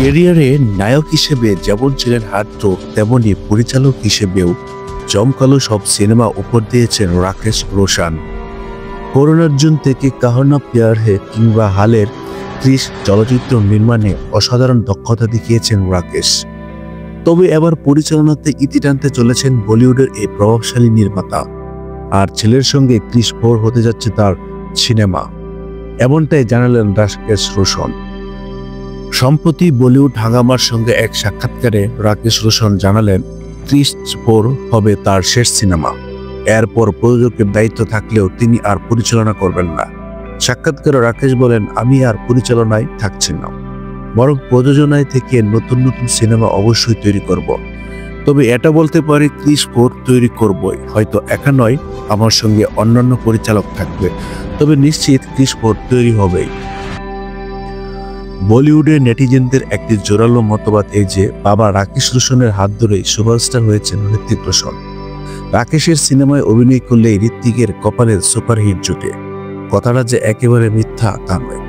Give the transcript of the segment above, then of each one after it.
ক্যারিয়ারে নায়ক হিসেবে যেমন ছিলেন হার্দ্র, তেমনি পরিচালক হিসেবেও জমকালো সব সিনেমা উপর দিয়েছেন রাকেশ রোশন। করুণার্জুন থেকে কাহো না প্যার হে কিংবা হালের 30 চলচ্চিত্র নির্মাণে অসাধারণ দক্ষতা দেখিয়েছেন রাকেশ। তবে এবার পরিচালনাতে ইতি টানতে চলেছেন বলিউডের এই প্রভাবশালী নির্মাতা। আর ছেলের সঙ্গে 34 হতে যাচ্ছে তার সিনেমা, এমনটাই জানালেন রাকেশ রোশন। সম্প্রতি বলিউড হাঙ্গামার সঙ্গে এক সাক্ষাৎকারে রাকেশ রোশন জানালেন 34 হবে তার শেষ সিনেমা। এরপর প্রযোজকের দায়িত্ব থাকলেও তিনি আর পরিচালনা করবেন না। সাক্ষাৎকারে রাকেশ বলেন, আমি আর পরিচালনায় থাকছি না, বরং প্রযোজনায় থেকে নতুন নতুন সিনেমা অবশ্যই তৈরি করব। তবে এটা বলতে পারি 34 তৈরি করবই, হয়তো একা নয়, আমার সঙ্গে অন্যান্য পরিচালক থাকবে, তবে নিশ্চিত 34 তৈরি হবেই। বলিউডের নেটিজেনদের একটি জোরালো মতবাদ এই যে বাবা রাকেশ রোশনের হাত ধরেই সুপারস্টার হয়েছেন হৃতিক রোশন। রাকেশের সিনেমায় অভিনয় করলেই হৃতিকের কপালের সুপারহিট জুটে। কথাটা যে একেবারে মিথ্যা তা নয়,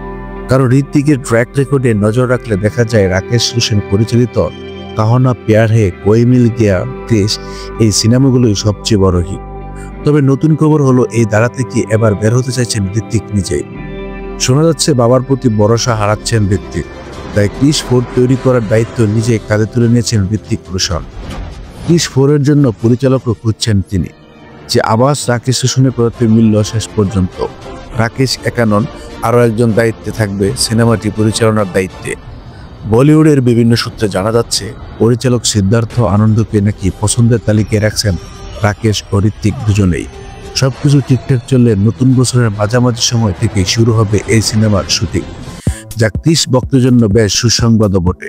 কারণ হৃতিকের ট্র্যাক রেকর্ডে নজর রাখলে দেখা যায় রাকেশ রোশন পরিচালিত কাহো না প্যার হে কোই মিল গয়া, ক্রিশ এই সিনেমাগুলোই সবচেয়ে বড় হিট। তবে নতুন খবর হলো এই ধারা থেকে এবার বের হতে চাইছেন হৃতিক নিজেই। শোনা যাচ্ছে বাবার প্রতি ভরসা হারাচ্ছেন হৃতিক, তাই 34 তৈরি করার দায়িত্ব নিজে কাঁধে তুলে নিয়েছেন হৃতিক রোশন। 34 জন্য পরিচালকও খুঁজছেন তিনি। যে আবাস রাকেশ রোশনের প্রতি মিলল শেষ পর্যন্ত। রাকেশ একা নন, আরও একজন দায়িত্বে থাকবে সিনেমাটি পরিচালনার দায়িত্বে। বলিউডের বিভিন্ন সূত্রে জানা যাচ্ছে পরিচালক সিদ্ধার্থ আনন্দকে নাকি পছন্দের তালিকায় রাখছেন রাকেশ ও হৃতিক দুজনেই। সবকিছু ঠিকঠাক চললে নতুন বছরের মাঝামাঝি সময় থেকে শুরু হবে এই সিনেমার শুটিং, যা 30 ভক্তের জন্য বেশ সুসংবাদও বটে।